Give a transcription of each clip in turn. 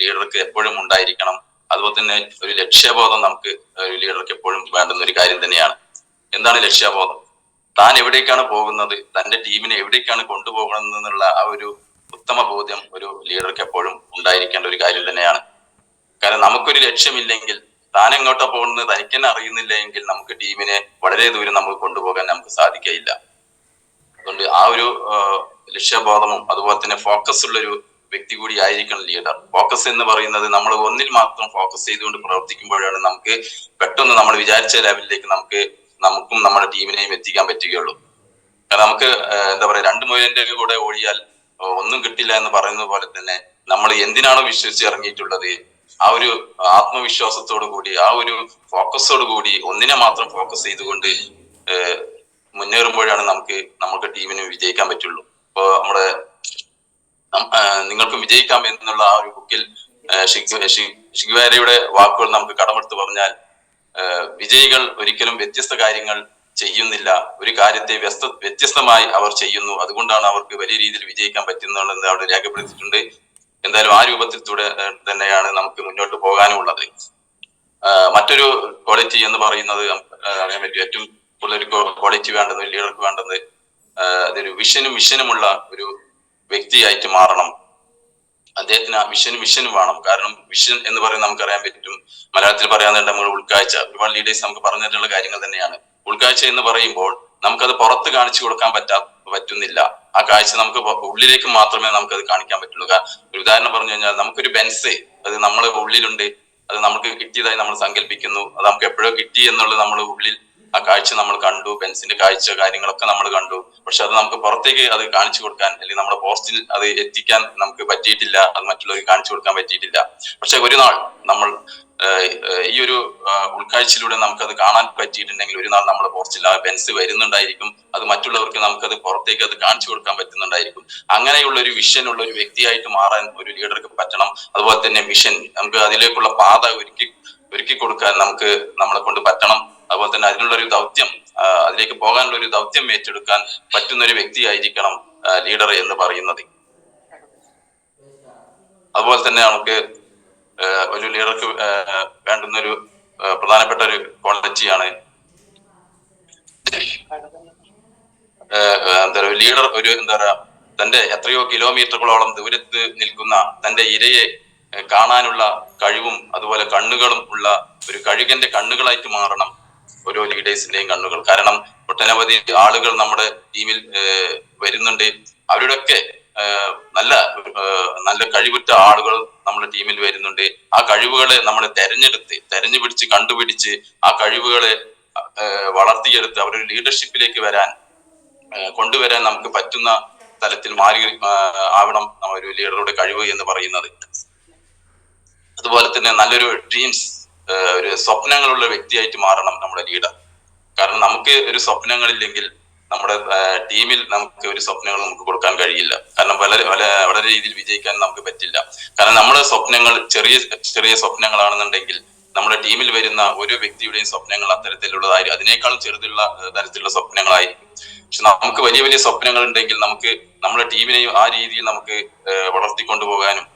ലീഡർക്ക് എപ്പോഴും ഉണ്ടായിരിക്കണം. അതുപോലെ തന്നെ ഒരു ലക്ഷ്യബോധം നമുക്ക് ഒരു ലീഡർക്ക് എപ്പോഴും വേണ്ടുന്ന ഒരു കാര്യം തന്നെയാണ്. എന്താണ് ലക്ഷ്യബോധം? താൻ എവിടേക്കാണ് പോകുന്നത്, തന്റെ ടീമിനെ എവിടേക്കാണ് കൊണ്ടുപോകുന്നത് എന്നുള്ള ആ ഒരു ഉത്തമ ബോധ്യം ഒരു ലീഡർക്ക് എപ്പോഴും ഉണ്ടായിരിക്കേണ്ട ഒരു കാര്യം തന്നെയാണ്. കാരണം നമുക്കൊരു ലക്ഷ്യമില്ലെങ്കിൽ, താൻ എങ്ങോട്ടാ പോകുന്നത് തനിക്ക് തന്നെ അറിയുന്നില്ല എങ്കിൽ നമുക്ക് ടീമിനെ വളരെ ദൂരം നമുക്ക് കൊണ്ടുപോകാൻ നമുക്ക് സാധിക്കയില്ല. അതുകൊണ്ട് ആ ഒരു ലക്ഷ്യബോധവും അതുപോലെ തന്നെ ഫോക്കസ് ഉള്ള ഒരു വ്യക്തി കൂടി ആയിരിക്കണം ലീഡർ. ഫോക്കസ് എന്ന് പറയുന്നത് നമ്മൾ ഒന്നിൽ മാത്രം ഫോക്കസ് ചെയ്തുകൊണ്ട് പ്രവർത്തിക്കുമ്പോഴാണ് നമുക്ക് പെട്ടെന്ന് നമ്മൾ വിചാരിച്ച ലെവലിലേക്ക് നമുക്കും നമ്മുടെ ടീമിനെയും എത്തിക്കാൻ പറ്റുകയുള്ളൂ. കാരണം നമുക്ക് എന്താ പറയാ, 2 മുയലിന്റെ കൂടെ ഓടിയാൽ ഒന്നും കിട്ടില്ല എന്ന് പറയുന്നത് പോലെ തന്നെ നമ്മൾ എന്തിനാണോ വിശ്വസിച്ച് ഇറങ്ങിയിട്ടുള്ളത്, ആ ഒരു ആത്മവിശ്വാസത്തോടു കൂടി, ആ ഒരു ഫോക്കസോട് കൂടി ഒന്നിനെ മാത്രം ഫോക്കസ് ചെയ്തുകൊണ്ട് മുന്നേറുമ്പോഴാണ് നമുക്ക് ടീമിന് വിജയിക്കാൻ പറ്റുള്ളൂ. ഇപ്പൊ നമ്മുടെ നിങ്ങൾക്കും വിജയിക്കാം എന്നുള്ള ആ ഒരു ബുക്കിൽ ഷിഗ്വാരയുടെ വാക്കുകൾ നമുക്ക് കടമെടുത്ത് പറഞ്ഞാൽ, വിജയികൾ ഒരിക്കലും വ്യത്യസ്ത കാര്യങ്ങൾ ചെയ്യുന്നില്ല, ഒരു കാര്യത്തെ വ്യത്യസ്തമായി അവർ ചെയ്യുന്നു, അതുകൊണ്ടാണ് അവർക്ക് വലിയ രീതിയിൽ വിജയിക്കാൻ പറ്റുന്നതെന്ന് അവിടെ രേഖപ്പെടുത്തിയിട്ടുണ്ട്. എന്തായാലും ആ രൂപത്തിൽ തന്നെയാണ് നമുക്ക് മുന്നോട്ട് പോകാനുള്ളത്. മറ്റൊരു ക്വാളിറ്റി എന്ന് പറയുന്നത് അറിയാൻ പറ്റും, ഏറ്റവും കൂടുതൽ ക്വാളിറ്റി വേണ്ടത് ലീഡർക്ക് വേണ്ടത് അതൊരു വിഷനും മിഷനുമുള്ള ഒരു വ്യക്തിയായിട്ട് മാറണം. അദ്ദേഹത്തിന് ആ വിഷനും വേണം. കാരണം വിഷൻ എന്ന് പറയുന്നത് നമുക്കറിയാൻ പറ്റും, മലയാളത്തിൽ പറയാന്നുണ്ട് നമ്മൾ ഉൾക്കാഴ്ച. ഒരുപാട് ലീഡേഴ്സ് നമുക്ക് പറഞ്ഞിട്ടുള്ള കാര്യങ്ങൾ തന്നെയാണ്. ഉൾക്കാഴ്ച എന്ന് പറയുമ്പോൾ നമുക്കത് പുറത്ത് കാണിച്ചു കൊടുക്കാൻ പറ്റുന്നില്ല. ആ കാഴ്ച നമുക്ക് ഉള്ളിലേക്ക് മാത്രമേ നമുക്കത് കാണിക്കാൻ പറ്റുള്ളൂ. ഒരു ഉദാഹരണം പറഞ്ഞു കഴിഞ്ഞാൽ, നമുക്കൊരു ബെൻസ് അത് നമ്മളെ ഉള്ളിലുണ്ട്, അത് നമുക്ക് കിട്ടിയതായി നമ്മൾ സങ്കല്പിക്കുന്നു, അത് നമുക്ക് എപ്പോഴോ കിട്ടി എന്നുള്ളത് നമ്മുടെ ഉള്ളിൽ ആ കാഴ്ച നമ്മൾ കണ്ടു, ബെൻസിന്റെ കാഴ്ച കാര്യങ്ങളൊക്കെ നമ്മൾ കണ്ടു. പക്ഷെ അത് നമുക്ക് പുറത്തേക്ക് അത് കാണിച്ചു കൊടുക്കാൻ, അല്ലെങ്കിൽ നമ്മുടെ പോസ്റ്റിൽ അത് എത്തിക്കാൻ നമുക്ക് പറ്റിയിട്ടില്ല, അത് മറ്റുള്ളവർക്ക് കാണിച്ചു കൊടുക്കാൻ പറ്റിയിട്ടില്ല. പക്ഷെ ഒരു നാൾ നമ്മൾ ഈ ഒരു ഉൾക്കാഴ്ചയിലൂടെ നമുക്കത് കാണാൻ പറ്റിയിട്ടുണ്ടെങ്കിൽ, ഒരു നാൾ നമ്മുടെ പോസ്റ്റിൽ ആ ബെൻസ് വരുന്നുണ്ടായിരിക്കും, അത് മറ്റുള്ളവർക്ക് നമുക്കത് പുറത്തേക്ക് അത് കാണിച്ചു കൊടുക്കാൻ പറ്റുന്നുണ്ടായിരിക്കും. അങ്ങനെയുള്ള ഒരു വിഷൻ ഉള്ള ഒരു വ്യക്തിയായിട്ട് മാറാൻ ഒരു ലീഡർക്ക് പറ്റണം. അതുപോലെ തന്നെ മിഷൻ, നമുക്ക് അതിലേക്കുള്ള പാത ഒരുക്കി കൊടുക്കാൻ നമ്മളെ കൊണ്ട് പറ്റണം. അതുപോലെ തന്നെ അതിനുള്ള ഒരു ദൗത്യം, അതിലേക്ക് പോകാനുള്ള ഒരു ദൗത്യം ഏറ്റെടുക്കാൻ പറ്റുന്ന ഒരു വ്യക്തിയായിരിക്കണം ലീഡർ എന്ന് പറയുന്നത്. അതുപോലെ തന്നെ നമുക്ക് ഒരു ലീഡർക്ക് വേണ്ടുന്ന ഒരു പ്രധാനപ്പെട്ട ഒരു ക്വാളിറ്റിയാണ് ലീഡർ തന്റെ എത്രയോ കിലോമീറ്ററുകളോളം ദൂരത്ത് നിൽക്കുന്ന തന്റെ ഇരയെ കാണാനുള്ള കഴിവും അതുപോലെ കണ്ണുകളും ഉള്ള ഒരു കഴുകന്റെ കണ്ണുകളായിട്ട് മാറണം ഓരോ ലീഡേഴ്സിന്റെയും കണ്ണുകൾ. കാരണം ഒട്ടനവധി ആളുകൾ നമ്മുടെ ടീമിൽ വരുന്നുണ്ട്. അവരുടെയൊക്കെ നല്ല കഴിവുറ്റ ആളുകൾ നമ്മുടെ ടീമിൽ വരുന്നുണ്ട്. ആ കഴിവുകളെ നമ്മൾ തെരഞ്ഞു പിടിച്ച് കണ്ടുപിടിച്ച് ആ കഴിവുകളെ വളർത്തിയെടുത്ത് അവരൊരു ലീഡർഷിപ്പിലേക്ക് കൊണ്ടുവരാൻ നമുക്ക് പറ്റുന്ന തലത്തിൽ ആവണം ഒരു ലീഡറുടെ കഴിവ് എന്ന് പറയുന്നത്. അതുപോലെ തന്നെ നല്ലൊരു ഡ്രീംസ്, ഒരു സ്വപ്നങ്ങളുള്ള വ്യക്തിയായിട്ട് മാറണം നമ്മുടെ ലീഡർ. കാരണം നമുക്ക് ഒരു സ്വപ്നങ്ങളില്ലെങ്കിൽ നമ്മുടെ ടീമിൽ നമുക്ക് ഒരു സ്വപ്നങ്ങൾ നമുക്ക് കൊടുക്കാൻ കഴിയില്ല. കാരണം വളരെ രീതിയിൽ വിജയിക്കാൻ നമുക്ക് പറ്റില്ല. കാരണം നമ്മുടെ സ്വപ്നങ്ങൾ ചെറിയ ചെറിയ സ്വപ്നങ്ങളാണെന്നുണ്ടെങ്കിൽ നമ്മുടെ ടീമിൽ വരുന്ന ഓരോ വ്യക്തിയുടെയും സ്വപ്നങ്ങൾ അത്തരത്തിലുള്ളതായിരിക്കും, അതിനേക്കാളും ചെറുതുള്ള തരത്തിലുള്ള സ്വപ്നങ്ങളായിരിക്കും. പക്ഷെ നമുക്ക് വലിയ വലിയ സ്വപ്നങ്ങൾ ഉണ്ടെങ്കിൽ നമുക്ക് നമ്മുടെ ടീമിനെയും ആ രീതിയിൽ നമുക്ക് വളർത്തിക്കൊണ്ടുപോകാനും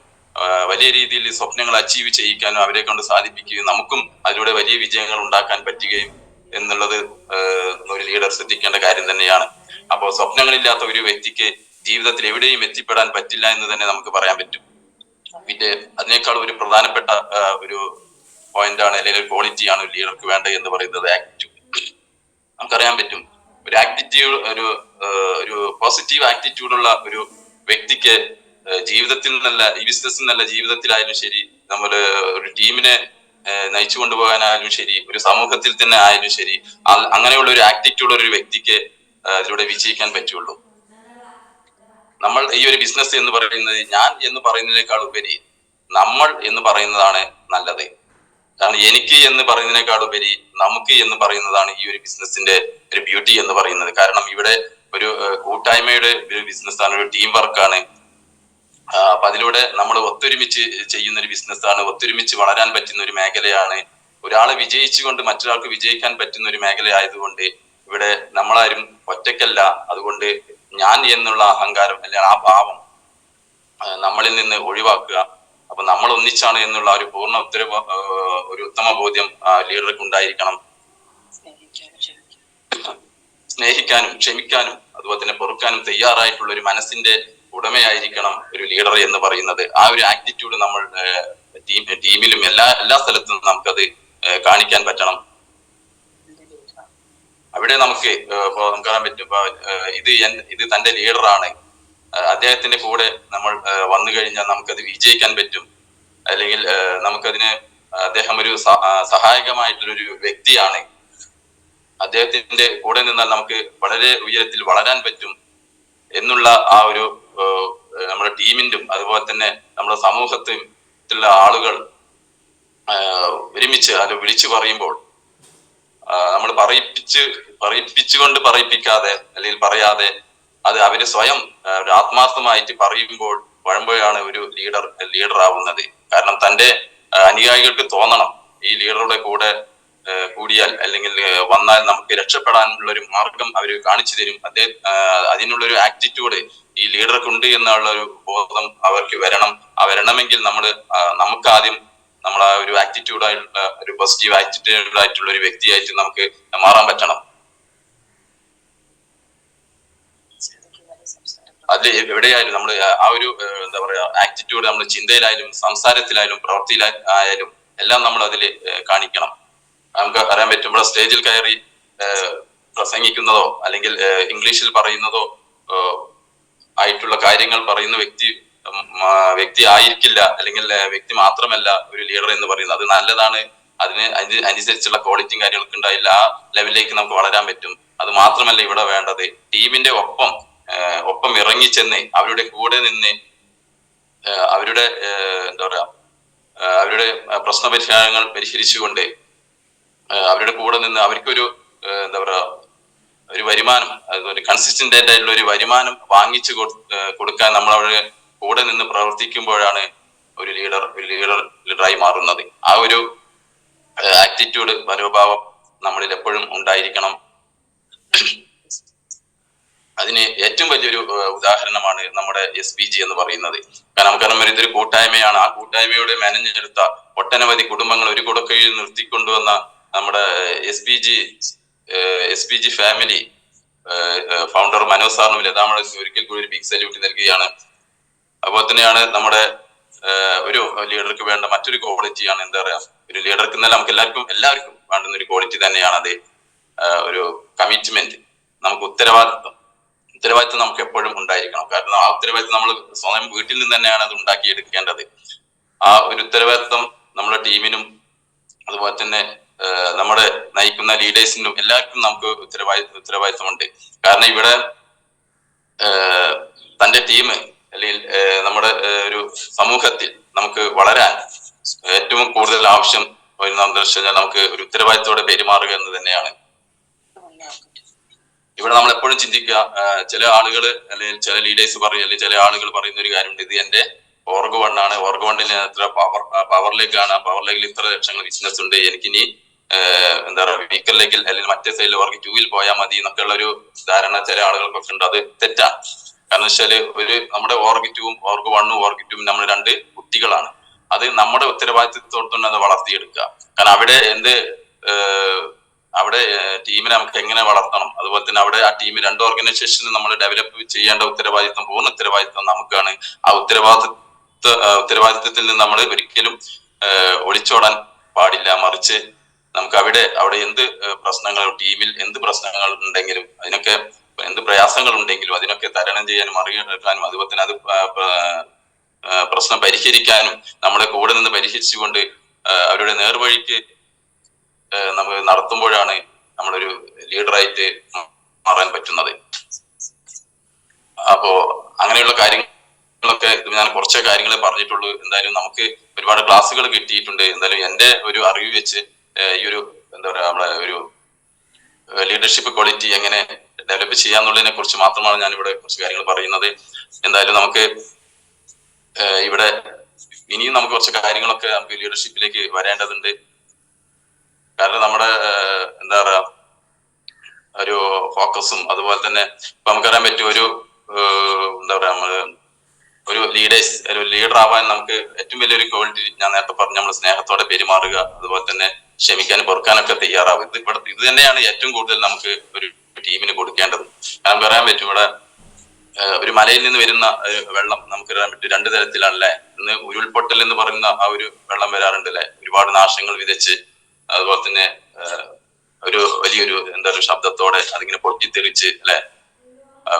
വലിയ രീതിയിൽ സ്വപ്നങ്ങൾ അച്ചീവ് ചെയ്യിക്കാനും അവരെ കൊണ്ട് സാധിപ്പിക്കുകയും നമുക്കും അതിലൂടെ വലിയ വിജയങ്ങൾ ഉണ്ടാക്കാൻ പറ്റുകയും എന്നുള്ളത് ഒരു ലീഡർ ശ്രദ്ധിക്കേണ്ട കാര്യം തന്നെയാണ്. അപ്പോൾ സ്വപ്നങ്ങളില്ലാത്ത ഒരു വ്യക്തിക്ക് ജീവിതത്തിൽ എവിടെയും എത്തിപ്പെടാൻ പറ്റില്ല എന്ന് തന്നെ നമുക്ക് പറയാൻ പറ്റും. പിന്നെ അതിനേക്കാൾ ഒരു പ്രധാനപ്പെട്ട ഒരു പോയിന്റാണ്, അല്ലെങ്കിൽ ഒരു ക്വാളിറ്റിയാണ് ഒരു ലീഡർക്ക് വേണ്ടത് എന്ന് പറയുന്നത് ആറ്റിറ്റ്യൂഡ്. നമുക്കറിയാൻ പറ്റും, ഒരു ആറ്റിറ്റ്യൂഡ്, ഒരു പോസിറ്റീവ് ആറ്റിറ്റ്യൂഡുള്ള ഒരു വ്യക്തിക്ക് ജീവിതത്തിൽ നിന്നല്ല, ഈ ബിസിനസ്സിൽ നിന്നല്ല, ജീവിതത്തിലായാലും ശരി, നമ്മള് ഒരു ടീമിനെ നയിച്ചു കൊണ്ടുപോകാനായാലും ശരി, ഒരു സമൂഹത്തിൽ തന്നെ ആയാലും ശരി, അങ്ങനെയുള്ള ഒരു ആറ്റിറ്റ്യൂഡ് ഒരു വ്യക്തിക്ക് അതിലൂടെ വിജയിക്കാൻ പറ്റുള്ളൂ. നമ്മൾ ഈ ഒരു ബിസിനസ് എന്ന് പറയുന്നത് ഞാൻ എന്ന് പറയുന്നതിനേക്കാൾ ഉപരി നമ്മൾ എന്ന് പറയുന്നതാണ് നല്ലത്. കാരണം എനിക്ക് എന്ന് പറയുന്നതിനേക്കാൾ ഉപരി നമുക്ക് എന്ന് പറയുന്നതാണ് ഈ ഒരു ബിസിനസിന്റെ ഒരു ബ്യൂട്ടി എന്ന് പറയുന്നത്. കാരണം ഇവിടെ ഒരു കൂട്ടായ്മയുടെ ഒരു ബിസിനസ്സാണ്, ഒരു ടീം വർക്കാണ്. അപ്പൊ അതിലൂടെ നമ്മൾ ഒത്തൊരുമിച്ച് ചെയ്യുന്ന ഒരു ബിസിനസ്സാണ്, ഒത്തൊരുമിച്ച് വളരാൻ പറ്റുന്ന ഒരു മേഖലയാണ്. ഒരാളെ വിജയിച്ചുകൊണ്ട് മറ്റൊരാൾക്ക് വിജയിക്കാൻ പറ്റുന്ന ഒരു മേഖല ആയതുകൊണ്ട് ഇവിടെ നമ്മളാരും ഒറ്റയ്ക്കല്ല. അതുകൊണ്ട് ഞാൻ എന്നുള്ള അഹങ്കാരം അല്ലെങ്കിൽ ആ ഭാവം നമ്മളിൽ നിന്ന് ഒഴിവാക്കുക. അപ്പൊ നമ്മൾ ഒന്നിച്ചാണ് എന്നുള്ള ഒരു പൂർണ്ണ ഒരു ഉത്തമ ബോധ്യം ആ ലീഡർക്ക് ഉണ്ടായിരിക്കണം. സ്നേഹിക്കാനും ക്ഷമിക്കാനും അതുപോലെ തന്നെ പൊറുക്കാനും തയ്യാറായിട്ടുള്ള ഒരു മനസ്സിന്റെ ഉടമയായിരിക്കണം ഒരു ലീഡർ എന്ന് പറയുന്നത്. ആ ഒരു ആറ്റിറ്റ്യൂഡ് നമ്മൾ ടീമിലും എല്ലാ സ്ഥലത്തും നമുക്കത് കാണിക്കാൻ പറ്റണം. അവിടെ നമുക്ക് കാണാൻ പറ്റും, ഇത് തന്റെ ലീഡറാണ്, അദ്ദേഹത്തിന്റെ കൂടെ നമ്മൾ വന്നു കഴിഞ്ഞാൽ നമുക്കത് വിജയിക്കാൻ പറ്റും, അല്ലെങ്കിൽ നമുക്കതിന് അദ്ദേഹം ഒരു സഹായകമായിട്ടുള്ളൊരു വ്യക്തിയാണ്, അദ്ദേഹത്തിന്റെ കൂടെ നിന്നാൽ നമുക്ക് വളരെ ഉയരത്തിൽ വളരാൻ പറ്റും എന്നുള്ള ആ ഒരു നമ്മുടെ ടീമിന്റെ അതുപോലെ തന്നെ നമ്മുടെ സമൂഹത്തിലുള്ള ആളുകൾ ഒരുമിച്ച് അത് വിളിച്ചു പറയുമ്പോൾ നമ്മൾ പറയിപ്പിച്ചുകൊണ്ട് പറയിപ്പിക്കാതെ അല്ലെങ്കിൽ പറയാതെ അത് അവര് സ്വയം ആത്മാർത്ഥമായിട്ട് പറയുമ്പോഴാണ് ഒരു ലീഡർ ആവുന്നത്. കാരണം തന്റെ അനുയായികൾക്ക് തോന്നണം ഈ ലീഡറുടെ കൂടെ കൂടിയാൽ അല്ലെങ്കിൽ വന്നാൽ നമുക്ക് രക്ഷപ്പെടാനുള്ള ഒരു മാർഗം അവർ കാണിച്ചു തരും. അതിനുള്ളൊരു ആറ്റിറ്റ്യൂഡ് ഈ ലീഡർക്കുണ്ട് എന്നുള്ള ഒരു ബോധം അവർക്ക് വരണമെങ്കിൽ നമുക്ക് ആദ്യം നമ്മൾ ആ ഒരു ആറ്റിറ്റ്യൂഡായിട്ടുള്ള ഒരു പോസിറ്റീവ് ആറ്റിറ്റ്യൂഡ് ആയിട്ടുള്ള ഒരു വ്യക്തിയായിട്ട് നമുക്ക് മാറാൻ പറ്റണം. അതിൽ എവിടെയായാലും നമ്മൾ ആ ഒരു എന്താ പറയാ ആറ്റിറ്റ്യൂഡ് നമ്മൾ ചിന്തയിലായാലും സംസാരത്തിലായാലും പ്രവൃത്തിയിലായാലും എല്ലാം നമ്മൾ അതിൽ കാണിക്കണം. നമുക്ക് അറിയാൻ പറ്റും, ഇവിടെ സ്റ്റേജിൽ കയറി പ്രസംഗിക്കുന്നതോ അല്ലെങ്കിൽ ഇംഗ്ലീഷിൽ പറയുന്നതോ ആയിട്ടുള്ള കാര്യങ്ങൾ പറയുന്ന വ്യക്തി ആയിരിക്കില്ല, അല്ലെങ്കിൽ വ്യക്തി മാത്രമല്ല ഒരു ലീഡർ എന്ന് പറയുന്നത്. അത് നല്ലതാണ്, അനുസരിച്ചുള്ള ക്വാളിറ്റിയും കാര്യങ്ങളൊക്കെ ഉണ്ടായില്ല ആ ലെവലിലേക്ക് നമുക്ക് വളരാൻ പറ്റും. അത് മാത്രമല്ല ഇവിടെ വേണ്ടത് ടീമിന്റെ ഒപ്പം ഇറങ്ങിച്ചെന്ന് അവരുടെ കൂടെ നിന്ന് അവരുടെ എന്താ പറയാ അവരുടെ പ്രശ്ന പരിഹാരങ്ങൾ പരിഹരിച്ചുകൊണ്ട് അവരുടെ കൂടെ നിന്ന് അവർക്കൊരു എന്താ പറയാ ഒരു വരുമാനം, അതുപോലെ കൺസിസ്റ്റന്റ് ആയിട്ടുള്ള ഒരു വരുമാനം വാങ്ങിച്ചു കൊടുക്കാൻ നമ്മൾ അവരുടെ കൂടെ നിന്ന് പ്രവർത്തിക്കുമ്പോഴാണ് ഒരു ലീഡറായി മാറുന്നത്. ആ ഒരു ആറ്റിറ്റ്യൂഡ് മനോഭാവം നമ്മളിൽ എപ്പോഴും ഉണ്ടായിരിക്കണം. അതിന് ഏറ്റവും വലിയൊരു ഉദാഹരണമാണ് നമ്മുടെ SPG എന്ന് പറയുന്നത്. കാരണം നമുക്കറിയാം ഇതൊരു കൂട്ടായ്മയാണ്. ആ കൂട്ടായ്മയുടെ മെനഞ്ഞെടുത്ത ഒട്ടനവധി കുടുംബങ്ങൾ ഒരു കുടക്കീഴിൽ നിർത്തിക്കൊണ്ടുവന്ന നമ്മുടെ SPG ഫാമിലി ഫൗണ്ടർ മനോജ് സാറിനും ലതാമ ഒരിക്കൽ കൂടി ഒരു ബിഗ് സല്യൂട്ട് നൽകുകയാണ്. അതുപോലെ തന്നെയാണ് നമ്മുടെ ഒരു ലീഡർക്ക് വേണ്ട മറ്റൊരു ക്വാളിറ്റിയാണ് എന്താ പറയാ, ഒരു ലീഡർക്ക് എന്നാൽ നമുക്ക് എല്ലാവർക്കും വേണ്ടുന്ന ഒരു ക്വാളിറ്റി തന്നെയാണ് അത് ഒരു കമ്മിറ്റ്മെന്റ്. നമുക്ക് ഉത്തരവാദിത്വം നമുക്ക് എപ്പോഴും ഉണ്ടായിരിക്കണം. കാരണം ആ ഉത്തരവാദിത്വം നമ്മൾ സ്വയം വീട്ടിൽ നിന്ന് തന്നെയാണ് അത് ഉണ്ടാക്കിയെടുക്കേണ്ടത്. ആ ഒരു ഉത്തരവാദിത്വം നമ്മുടെ ടീമിനും അതുപോലെ തന്നെ നമ്മുടെ നയിക്കുന്ന ലീഡേഴ്സിനും എല്ലാവർക്കും നമുക്ക് ഉത്തരവാദിത്വമുണ്ട്. കാരണം ഇവിടെ തന്റെ ടീം അല്ലെങ്കിൽ നമ്മുടെ ഒരു സമൂഹത്തിൽ നമുക്ക് വളരാൻ ഏറ്റവും കൂടുതൽ ആവശ്യം വരുന്നതെന്ന് വെച്ച് കഴിഞ്ഞാൽ നമുക്ക് ഒരു ഉത്തരവാദിത്തോടെ പെരുമാറുക എന്ന് തന്നെയാണ്. ഇവിടെ നമ്മൾ എപ്പോഴും ചിന്തിക്കുക, ചില ആളുകൾ അല്ലെങ്കിൽ ചില ലീഡേഴ്സ് പറയും അല്ലെങ്കിൽ ചില ആളുകൾ പറയുന്ന ഒരു കാര്യമുണ്ട്, ഇത് എന്റെ ഓർഗ് വണ്ണാണ്, ഓർഗ് വണ്ണിന് എത്ര പവറിലേക്കാണ്, പവറിലേക്കിൽ ഇത്ര ലക്ഷങ്ങൾ ബിസിനസ് ഉണ്ട്, എനിക്കിനി എന്താ പറയുക വീക്കർ ലെഗിൽ അല്ലെങ്കിൽ മറ്റേ സൈഡിൽ ഓർഗ് 2-ൽ പോയാൽ മതി എന്നൊക്കെ ഉള്ള ഒരു ധാരണ ചില ആളുകൾക്കൊക്കെ ഉണ്ട്. അത് തെറ്റാണ്. കാരണം വെച്ചാല് നമ്മുടെ ഓർഗ് 2-ഉം ഓർഗ് 1-ഉം ഓർഗ് 2-ഉം നമ്മൾ 2 കുട്ടികളാണ്. അത് നമ്മുടെ ഉത്തരവാദിത്വത്തോടെ അത് വളർത്തിയെടുക്കുക. കാരണം അവിടെ ടീമിനെ നമുക്ക് എങ്ങനെ വളർത്തണം, അതുപോലെ തന്നെ അവിടെ ആ ടീം 2 ഓർഗനൈസേഷന് നമ്മൾ ഡെവലപ്പ് ചെയ്യേണ്ട പൂർണ്ണ ഉത്തരവാദിത്വം നമുക്കാണ്. ആ ഉത്തരവാദിത്വത്തിൽ നിന്ന് നമ്മൾ ഒരിക്കലും ഒളിച്ചോടാൻ പാടില്ല. മറിച്ച് നമുക്ക് അവിടെ എന്ത് പ്രശ്നങ്ങൾ, ടീമിൽ എന്ത് പ്രശ്നങ്ങൾ ഉണ്ടെങ്കിലും അതിനൊക്കെ എന്ത് പ്രയാസങ്ങൾ ഉണ്ടെങ്കിലും അതിനൊക്കെ തരണം ചെയ്യാനും മറികടക്കാനും അതുപോലെ തന്നെ അത് പ്രശ്നം പരിഹരിക്കാനും നമ്മുടെ കൂടെ നിന്ന് പരിഹരിച്ചുകൊണ്ട് അവരുടെ നേർവഴിക്ക് നമ്മൾ നടത്തുമ്പോഴാണ് നമ്മളൊരു ലീഡറായിട്ട് മാറാൻ പറ്റുന്നത്. അപ്പോ അങ്ങനെയുള്ള കാര്യങ്ങളൊക്കെ ഞാൻ കുറച്ച് കാര്യങ്ങളെ പറഞ്ഞിട്ടുള്ളൂ. എന്തായാലും നമുക്ക് ഒരുപാട് ക്ലാസ്സുകൾ കിട്ടിയിട്ടുണ്ട്. എന്തായാലും എന്റെ ഒരു അറിവ് വെച്ച് ഈ ഒരു എന്താ പറയാ നമ്മളെ ഒരു ലീഡർഷിപ്പ് ക്വാളിറ്റി എങ്ങനെ ഡെവലപ്പ് ചെയ്യാന്നുള്ളതിനെ കുറിച്ച് മാത്രമാണ് ഞാൻ ഇവിടെ കുറച്ച് കാര്യങ്ങൾ പറയുന്നത്. എന്തായാലും നമുക്ക് ഇവിടെ ഇനിയും നമുക്ക് കുറച്ച് കാര്യങ്ങളൊക്കെ നമുക്ക് ലീഡർഷിപ്പിലേക്ക് വരേണ്ടതുണ്ട്. കാരണം നമ്മുടെ എന്താ പറയാ ഒരു ഫോക്കസും അതുപോലെ തന്നെ ഇപ്പൊ നമുക്കറിയാൻ പറ്റും, ഒരു എന്താ പറയാ നമ്മള് ഒരു ലീഡർ ആവാൻ നമുക്ക് ഏറ്റവും വലിയൊരു ക്വാളിറ്റി ഞാൻ നേരത്തെ പറഞ്ഞു, നമ്മൾ സ്നേഹത്തോടെ പെരുമാറുക, അതുപോലെ തന്നെ ക്ഷമിക്കാനും പൊറുക്കാനൊക്കെ തയ്യാറാവും. ഇത് തന്നെയാണ് ഏറ്റവും കൂടുതൽ നമുക്ക് ഒരു ടീമിന് കൊടുക്കേണ്ടത്. കാരണം പറയാൻ പറ്റും, ഇവിടെ ഒരു മലയിൽ നിന്ന് വരുന്ന വെള്ളം നമുക്ക് പറയാൻ പറ്റും രണ്ട് തരത്തിലാണല്ലേ. ഇന്ന് ഉരുൾപൊട്ടൽ എന്ന് പറയുന്ന ആ ഒരു വെള്ളം വരാറുണ്ട് അല്ലെ, ഒരുപാട് നാശങ്ങൾ വിതച്ച്, അതുപോലെ തന്നെ ഒരു വലിയൊരു ശബ്ദത്തോടെ അതിങ്ങനെ പൊട്ടിത്തെറിച്ച് അല്ലെ,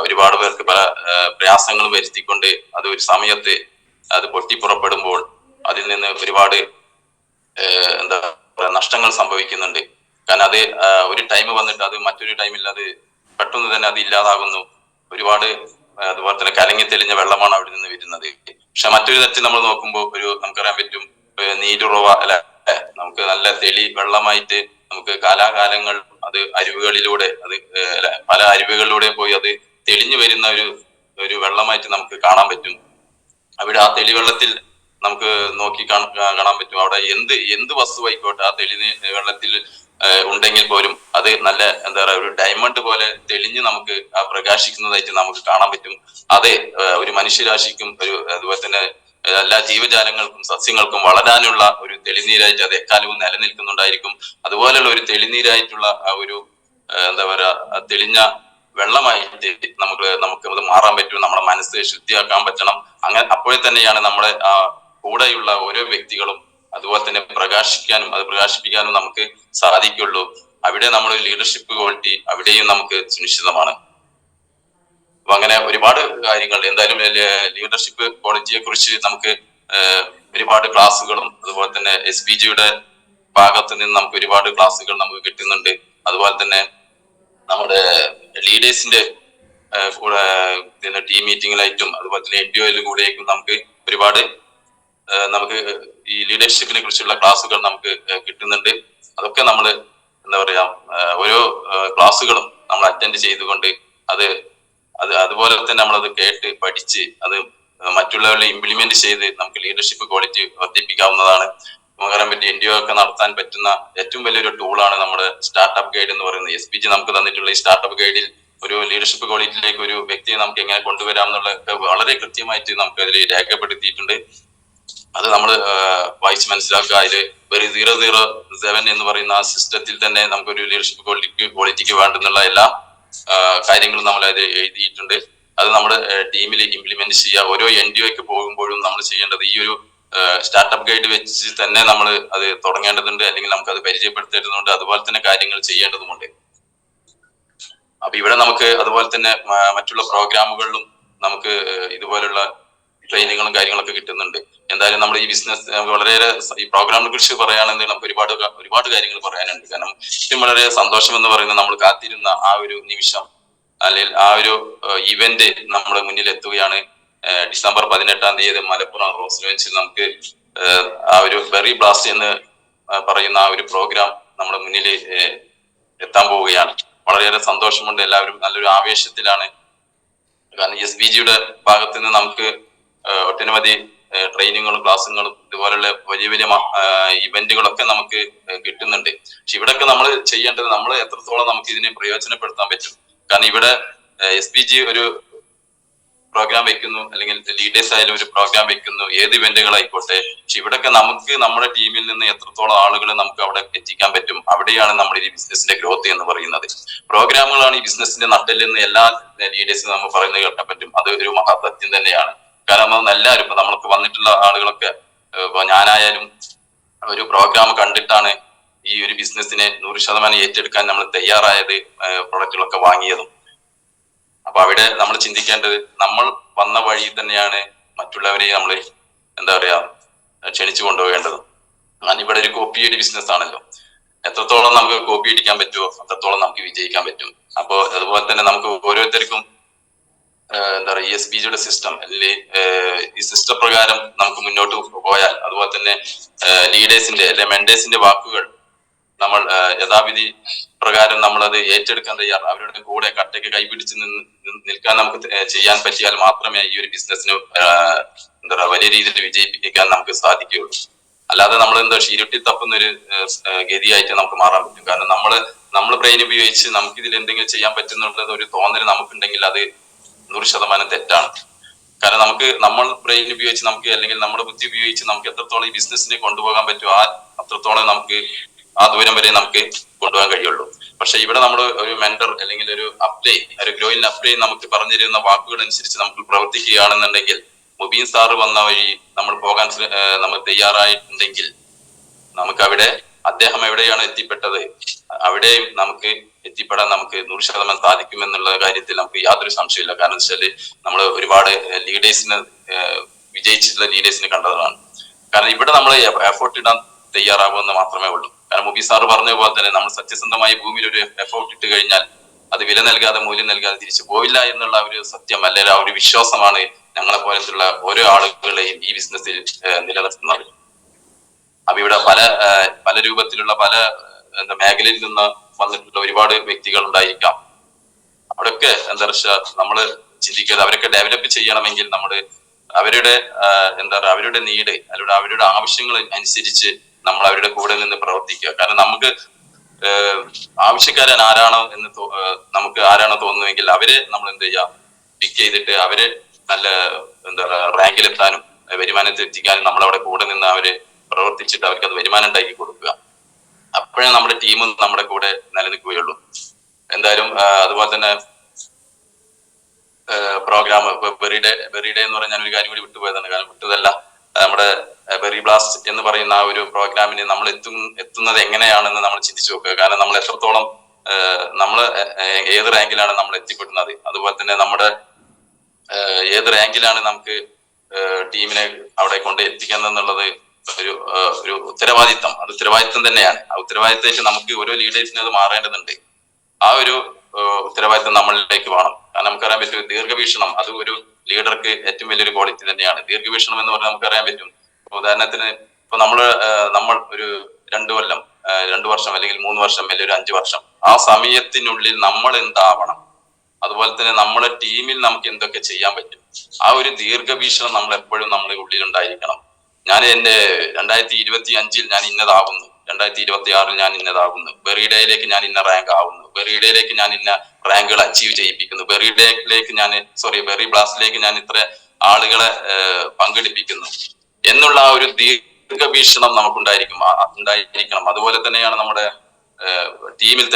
ഒരുപാട് പേർക്ക് പല പ്രയാസങ്ങളും വരുത്തിക്കൊണ്ട് അത് ഒരു സമയത്ത് അത് പൊട്ടിപ്പുറപ്പെടുമ്പോൾ അതിൽ നിന്ന് ഒരുപാട് എന്താ പറയുക നഷ്ടങ്ങൾ സംഭവിക്കുന്നുണ്ട്. കാരണം അത് ഒരു ടൈം വന്നിട്ട് അത് മറ്റൊരു ടൈമിൽ അത് പെട്ടെന്ന് തന്നെ അത് ഇല്ലാതാകുന്നു. ഒരുപാട് അതുപോലെ തന്നെ കലങ്ങി തെളിഞ്ഞ വെള്ളമാണ് അവിടെ നിന്ന് വരുന്നത്. പക്ഷെ മറ്റൊരു തരത്തിൽ നമ്മൾ നോക്കുമ്പോൾ നമുക്കറിയാൻ പറ്റും, നീരുറവ അല്ലെ, നമുക്ക് നല്ല തെളി വെള്ളമായിട്ട് നമുക്ക് കാലാകാലങ്ങൾ അത് അരുവികളിലൂടെ അത് പല അരുവികളിലൂടെ പോയി അത് തെളിഞ്ഞു വരുന്ന ഒരു വെള്ളമായിട്ട് നമുക്ക് കാണാൻ പറ്റും. അവിടെ ആ തെളിവെള്ളത്തിൽ നമുക്ക് നോക്കി കാണാൻ പറ്റും, അവിടെ എന്ത് വസ്തുവായിക്കോട്ടെ ആ വെള്ളത്തിൽ ഉണ്ടെങ്കിൽ പോലും അത് നല്ല എന്താ പറയുക ഒരു ഡയമണ്ട് പോലെ തെളിഞ്ഞ് നമുക്ക് ആ പ്രകാശിക്കുന്നതായിട്ട് നമുക്ക് കാണാൻ പറ്റും. അതെ, ഒരു മനുഷ്യരാശിക്കും അതുപോലെ തന്നെ എല്ലാ ജീവജാലങ്ങൾക്കും സസ്യങ്ങൾക്കും വളരാനുള്ള ഒരു തെളിനീരായിട്ട് അത് എക്കാലവും നിലനിൽക്കുന്നുണ്ടായിരിക്കും. അതുപോലെയുള്ള ഒരു തെളിനീരായിട്ടുള്ള ആ ഒരു എന്താ പറയുക തെളിഞ്ഞ വെള്ളമായിട്ട് നമുക്ക് അത് മാറാൻ പറ്റും. നമ്മുടെ മനസ്സ് ശുദ്ധിയാക്കാൻ പറ്റണം. അങ്ങനെ അപ്പോൾ തന്നെയാണ് നമ്മുടെ ആ കൂടെയുള്ള ഓരോ വ്യക്തികളും അതുപോലെ തന്നെ പ്രകാശിപ്പിക്കാനും നമുക്ക് സാധിക്കുള്ളൂ. അവിടെ നമ്മുടെ ലീഡർഷിപ്പ് ക്വാളിറ്റി അവിടെയും നമുക്ക് സുനിശ്ചിതമാണ്. അപ്പൊ അങ്ങനെ ഒരുപാട് കാര്യങ്ങൾ, എന്തായാലും ലീഡർഷിപ്പ് ക്വാളിറ്റിയെ കുറിച്ച് നമുക്ക് ഒരുപാട് ക്ലാസ്സുകളും അതുപോലെ തന്നെ SPGയുടെ ഭാഗത്ത് നിന്ന് നമുക്ക് ഒരുപാട് ക്ലാസ്സുകൾ നമുക്ക് കിട്ടുന്നുണ്ട്. അതുപോലെ തന്നെ നമ്മുടെ ലീഡേഴ്സിന്റെ ടീം മീറ്റിങ്ങിലായിട്ടും അതുപോലെ തന്നെ NDOയിലും കൂടെയായിട്ടും നമുക്ക് ഒരുപാട് നമുക്ക് ഈ ലീഡർഷിപ്പിനെ കുറിച്ചുള്ള ക്ലാസ്സുകൾ നമുക്ക് കിട്ടുന്നുണ്ട്. അതൊക്കെ നമ്മൾ എന്താ പറയാ ഓരോ ക്ലാസ്സുകളും നമ്മൾ അറ്റൻഡ് ചെയ്തുകൊണ്ട് അതുപോലെ തന്നെ നമ്മളത് കേട്ട് പഠിച്ച് അത് മറ്റുള്ളവരെ ഇംപ്ലിമെന്റ് ചെയ്ത് നമുക്ക് ലീഡർഷിപ്പ് ക്വാളിറ്റി വർദ്ധിപ്പിക്കാവുന്നതാണ്. നമുക്കറിയാൻ പറ്റി NDO ഒക്കെ നടത്താൻ പറ്റുന്ന ഏറ്റവും വലിയൊരു ടൂളാണ് നമ്മുടെ സ്റ്റാർട്ടപ്പ് ഗൈഡ് എന്ന് പറയുന്നത്. SPG നമുക്ക് തന്നിട്ടുള്ള ഈ സ്റ്റാർട്ടപ്പ് ഗൈഡിൽ ഒരു ലീഡർഷിപ്പ് ക്വാളിറ്റിയിലേക്ക് ഒരു വ്യക്തിയെ നമുക്ക് എങ്ങനെ കൊണ്ടുവരാം എന്നുള്ള വളരെ കൃത്യമായിട്ട് നമുക്ക് അതിൽ രേഖപ്പെടുത്തിയിട്ടുണ്ട്. അത് നമ്മൾ വായിച്ച് മനസ്സിലാക്കുക. അതിൽ ഒരു 007 എന്ന് പറയുന്ന ആ സിസ്റ്റത്തിൽ തന്നെ നമുക്കൊരു ലീഡർഷിപ്പ് ക്വാളിറ്റിക്ക് വേണ്ടുന്നുള്ള എല്ലാ കാര്യങ്ങളും നമ്മൾ അത് എഴുതിയിട്ടുണ്ട്. അത് നമ്മുടെ ടീമിൽ ഇംപ്ലിമെന്റ് ചെയ്യുക. ഓരോ NDOക്ക് പോകുമ്പോഴും നമ്മൾ ചെയ്യേണ്ടത് ഈ ഒരു സ്റ്റാർട്ടപ്പ് ഗൈഡ് വെച്ച് തന്നെ നമ്മൾ അത് തുടങ്ങേണ്ടതുണ്ട്, അല്ലെങ്കിൽ നമുക്ക് അത് പരിചയപ്പെടുത്തേണ്ടതുണ്ട്, അതുപോലെ തന്നെ കാര്യങ്ങൾ ചെയ്യേണ്ടതുമുണ്ട്. അപ്പൊ ഇവിടെ നമുക്ക് അതുപോലെ തന്നെ മറ്റുള്ള പ്രോഗ്രാമുകളിലും നമുക്ക് ഇതുപോലുള്ള ട്രെയിനിങ്ങുകളും കാര്യങ്ങളൊക്കെ കിട്ടുന്നുണ്ട്. എന്തായാലും നമ്മൾ ഈ ബിസിനസ് വളരെയേറെ ഈ പ്രോഗ്രാമിനെ കുറിച്ച് പറയുകയാണെങ്കിൽ നമുക്ക് ഒരുപാട് കാര്യങ്ങൾ പറയാനുണ്ട്. കാരണം ഏറ്റവും വളരെ സന്തോഷം എന്ന് പറയുന്നത് നമ്മൾ കാത്തിരുന്ന ആ ഒരു നിമിഷം അല്ലെങ്കിൽ ആ ഒരു ഇവന്റ് നമ്മുടെ മുന്നിൽ എത്തുകയാണ്. ഡിസംബർ 18 മലപ്പുറം റോസ് ലോഞ്ചിൽ നമുക്ക് ആ ഒരു ബെറി ബ്ലാസ്റ്റ് എന്ന് പറയുന്ന ആ ഒരു പ്രോഗ്രാം നമ്മുടെ മുന്നിൽ എത്താൻ പോവുകയാണ്. വളരെയേറെ സന്തോഷമുണ്ട്. എല്ലാവരും നല്ലൊരു ആവേശത്തിലാണ്. കാരണം SPGയുടെ ഭാഗത്ത് നിന്ന് നമുക്ക് ഒട്ടനവധി ട്രെയിനിങ്ങുകളും ക്ലാസ്സുകളും ഇതുപോലുള്ള വലിയ വലിയ ഇവന്റുകളൊക്കെ നമുക്ക് കിട്ടുന്നുണ്ട്. പക്ഷെ ഇവിടെയൊക്കെ നമ്മൾ ചെയ്യേണ്ടത് നമ്മൾ എത്രത്തോളം നമുക്ക് ഇതിനെ പ്രയോജനപ്പെടുത്താൻ പറ്റും. കാരണം ഇവിടെ SPG ഒരു പ്രോഗ്രാം വെക്കുന്നു, അല്ലെങ്കിൽ ലീഡേഴ്സ് ആയാലും ഒരു പ്രോഗ്രാം വെക്കുന്നു, ഏത് ഇവന്റുകളായിക്കോട്ടെ. പക്ഷെ ഇവിടെയൊക്കെ നമുക്ക് നമ്മുടെ ടീമിൽ നിന്ന് എത്രത്തോളം ആളുകളെ നമുക്ക് അവിടെ എത്തിക്കാൻ പറ്റും, അവിടെയാണ് നമ്മുടെ ഈ ബിസിനസിന്റെ ഗ്രോത്ത് എന്ന് പറയുന്നത്. പ്രോഗ്രാമുകളാണ് ഈ ബിസിനസിന്റെ നട്ടെല്ലെന്ന് എല്ലാ ലീഡേഴ്സും നമ്മൾ പറയുന്നത് കേൾക്കാൻ പറ്റും. അത് ഒരു മഹാസത്യം തന്നെയാണ്. കാരണം എല്ലാവരും ഇപ്പൊ നമ്മൾക്ക് വന്നിട്ടുള്ള ആളുകളൊക്കെ ഞാനായാലും ഒരു പ്രോഗ്രാം കണ്ടിട്ടാണ് ഈ ഒരു ബിസിനസിനെ 100% ഏറ്റെടുക്കാൻ നമ്മൾ തയ്യാറായത്, പ്രൊഡക്റ്റുകളൊക്കെ വാങ്ങിയതും. അപ്പൊ അവിടെ നമ്മൾ ചിന്തിക്കേണ്ടത് നമ്മൾ വന്ന വഴി തന്നെയാണ് മറ്റുള്ളവരെ നമ്മൾ എന്താ പറയാ ക്ഷണിച്ചു കൊണ്ടുപോകേണ്ടത്. കാരണം ഇവിടെ ഒരു കോപ്പിയുടെ ബിസിനസ് ആണല്ലോ. എത്രത്തോളം നമുക്ക് കോപ്പി അടിക്കാൻ പറ്റുമോ അത്രത്തോളം നമുക്ക് വിജയിക്കാൻ പറ്റും. അപ്പൊ അതുപോലെ തന്നെ നമുക്ക് ഓരോരുത്തർക്കും എന്താ പറയുക SPGയുടെ സിസ്റ്റം അല്ലെങ്കിൽ ഈ സിസ്റ്റം പ്രകാരം നമുക്ക് മുന്നോട്ട് പോയാൽ, അതുപോലെ തന്നെ ലീഡേഴ്സിന്റെ അല്ലെ മെന്റേഴ്സിന്റെ വാക്കുകൾ നമ്മൾ യഥാവിധി പ്രകാരം നമ്മൾ അത് ഏറ്റെടുക്കാൻ തയ്യാർ, അവരുടെ കൂടെ കട്ടയ്ക്ക് കൈപിടിച്ച് നിൽക്കാൻ നമുക്ക് ചെയ്യാൻ പറ്റിയാൽ മാത്രമേ ഈ ഒരു ബിസിനസ്സിന് എന്താ പറയുക വലിയ രീതിയിൽ വിജയിപ്പിക്കാൻ നമുക്ക് സാധിക്കുകയുള്ളൂ. അല്ലാതെ നമ്മൾ ഇരുട്ടി തപ്പുന്ന ഒരു ഗതിയായിട്ട് നമുക്ക് മാറാൻ പറ്റും. കാരണം നമ്മൾ ബ്രെയിൻ ഉപയോഗിച്ച് നമുക്ക് ഇതിൽ എന്തെങ്കിലും ചെയ്യാൻ പറ്റുന്നുള്ളത് ഒരു തോന്നൽ നമുക്കുണ്ടെങ്കിൽ അത് 100% തെറ്റാണ്. കാരണം നമുക്ക് നമ്മൾ ബ്രെയിൻ ഉപയോഗിച്ച് നമുക്ക് അല്ലെങ്കിൽ നമ്മുടെ ബുദ്ധി ഉപയോഗിച്ച് നമുക്ക് എത്രത്തോളം ഈ ബിസിനസ്സിനെ കൊണ്ടുപോകാൻ പറ്റുമോ അത്രത്തോളം നമുക്ക് ആ ദൂരം വരെ നമുക്ക് കൊണ്ടുപോകാൻ കഴിയുള്ളൂ. പക്ഷെ ഇവിടെ നമ്മൾ ഒരു മെന്റർ അല്ലെങ്കിൽ ഒരു ഗ്രോയിൻ അപ്ലൈ നമുക്ക് പറഞ്ഞു തരുന്ന വാക്കുകൾ അനുസരിച്ച് നമുക്ക് പ്രവർത്തിക്കുകയാണെന്നുണ്ടെങ്കിൽ മുബീൻ സാറ് വന്ന വഴി നമ്മൾ പോകാൻ നമ്മൾ തയ്യാറായിട്ടുണ്ടെങ്കിൽ നമുക്ക് അവിടെ അദ്ദേഹം എവിടെയാണ് എത്തിപ്പെട്ടത് അവിടെയും നമുക്ക് എത്തിപ്പെടാൻ നമുക്ക് 100% സാധിക്കുമെന്നുള്ള കാര്യത്തിൽ നമുക്ക് യാതൊരു സംശയമില്ല. കാരണം വെച്ചാല് നമ്മൾ ഒരുപാട് ലീഡേഴ്സിന് വിജയിച്ചിട്ടുള്ള ലീഡേഴ്സിനെ കണ്ടതാണ്. കാരണം ഇവിടെ നമ്മൾ എഫേർട്ട് ഇടാൻ തയ്യാറാകുമെന്ന് മാത്രമേ ഉള്ളൂ. കാരണം മുബീൻ സാറ് പറഞ്ഞ പോലെ തന്നെ നമ്മൾ സത്യസന്ധമായി ഭൂമിയിൽ ഒരു എഫേർട്ട് ഇട്ട് കഴിഞ്ഞാൽ അത് വില നൽകാതെ മൂല്യം നൽകാതെ തിരിച്ചു പോവില്ല എന്നുള്ള ഒരു സത്യം അല്ലെങ്കിൽ ആ ഒരു വിശ്വാസമാണ് ഞങ്ങളെ പോലത്തുള്ള ഓരോ ആളുകളെയും ഈ ബിസിനസ്സിൽ നിലനിർത്തുന്നത്. അപ്പൊ ഇവിടെ പല രൂപത്തിലുള്ള പല മേഖലയിൽ നിന്ന് വന്നിട്ടുള്ള ഒരുപാട് വ്യക്തികൾ ഉണ്ടായിരിക്കാം. അവിടെയൊക്കെ എന്താ പറയുക നമ്മള് ചിന്തിക്കുന്നത് അവരൊക്കെ ഡെവലപ്പ് ചെയ്യണമെങ്കിൽ നമ്മള് അവരുടെ അവരുടെ നീഡ് അല്ലെങ്കിൽ അവരുടെ ആവശ്യങ്ങൾ അനുസരിച്ച് നമ്മൾ അവരുടെ കൂടെ നിന്ന് പ്രവർത്തിക്കുക. കാരണം നമുക്ക് ആവശ്യക്കാരൻ ആരാണോ എന്ന് നമുക്ക് ആരാണോ തോന്നുന്നുവെങ്കിൽ അവരെ നമ്മൾ എന്ത് ചെയ്യാം പിക്ക് ചെയ്തിട്ട് അവരെ നല്ല റാങ്കിലെത്താനും വരുമാനത്തിൽ എത്തിക്കാനും നമ്മളവിടെ കൂടെ നിന്ന് അവരെ പ്രവർത്തിച്ചിട്ട് അവർക്ക് അത് വരുമാനം ഉണ്ടാക്കി കൊടുക്കുക. അപ്പോഴേ നമ്മുടെ ടീം നമ്മുടെ കൂടെ നിലനിൽക്കുകയുള്ളൂ. എന്തായാലും അതുപോലെ തന്നെ പ്രോഗ്രാം ഇപ്പൊ ബെറിഡേ എന്ന് പറഞ്ഞാൽ ഒരു കാര്യം കൂടി വിട്ടുപോയതാണ്. കാരണം വിട്ടതല്ല, നമ്മുടെ ബെറി ബ്ലാസ്റ്റ് എന്ന് പറയുന്ന ആ ഒരു പ്രോഗ്രാമിന് നമ്മൾ എത്തുന്നത് എങ്ങനെയാണെന്ന് നമ്മൾ ചിന്തിച്ചു നോക്കുക. കാരണം നമ്മൾ എത്രത്തോളം നമ്മൾ ഏത് റാങ്കിലാണ് നമ്മൾ എത്തിപ്പെടുന്നത്, അതുപോലെ തന്നെ നമ്മുടെ ഏത് റാങ്കിലാണ് നമുക്ക് ടീമിനെ അവിടെ കൊണ്ട് എത്തിക്കുന്നത് എന്നുള്ളത് ഒരു ഉത്തരവാദിത്തം. അത് ഉത്തരവാദിത്തം തന്നെയാണ്. ആ ഉത്തരവാദിത്തം നമുക്ക് ഓരോ ലീഡേഴ്സിനും അത് മാറേണ്ടതുണ്ട്. ആ ഒരു ഉത്തരവാദിത്തം നമ്മളിലേക്ക് വേണം. കാരണം നമുക്കറിയാൻ പറ്റും ദീർഘവീക്ഷണം അത് ഒരു ലീഡർക്ക് ഏറ്റവും വലിയൊരു ക്വാളിറ്റി തന്നെയാണ്. ദീർഘവീക്ഷണം എന്ന് പറഞ്ഞാൽ നമുക്കറിയാൻ പറ്റും. ഉദാഹരണത്തിന് ഇപ്പൊ നമ്മൾ ഒരു 2 വർഷം അല്ലെങ്കിൽ 3 വർഷം അല്ലെങ്കിൽ ഒരു 5 വർഷം ആ സമയത്തിനുള്ളിൽ നമ്മൾ എന്താവണം, അതുപോലെ തന്നെ നമ്മുടെ ടീമിൽ നമുക്ക് എന്തൊക്കെ ചെയ്യാൻ പറ്റും, ആ ഒരു ദീർഘവീക്ഷണം നമ്മൾ എപ്പോഴും നമ്മുടെ ഉള്ളിൽ ഉണ്ടായിരിക്കണം. ഞാൻ എന്റെ 2025 ഞാൻ ഇന്നതാവുന്നു, 2026 ഞാൻ ഇന്നതാകുന്നു, ബെറിഡേയിലേക്ക് ഞാൻ ഇന്ന റാങ്ക് ആവുന്നു, ബെറിഡേയിലേക്ക് ഞാൻ ഇന്ന റാങ്കുകൾ അച്ചീവ് ചെയ്യിപ്പിക്കുന്നു, ബെറി ബ്ലാസ്റ്റിലേക്ക് ഞാൻ ഇത്ര ആളുകളെ പങ്കെടുപ്പിക്കുന്നു എന്നുള്ള ആ ഒരു ദീർഘവീക്ഷണം നമുക്കുണ്ടായിരിക്കണം. അതുപോലെ തന്നെയാണ് നമ്മുടെ ടീമിൽ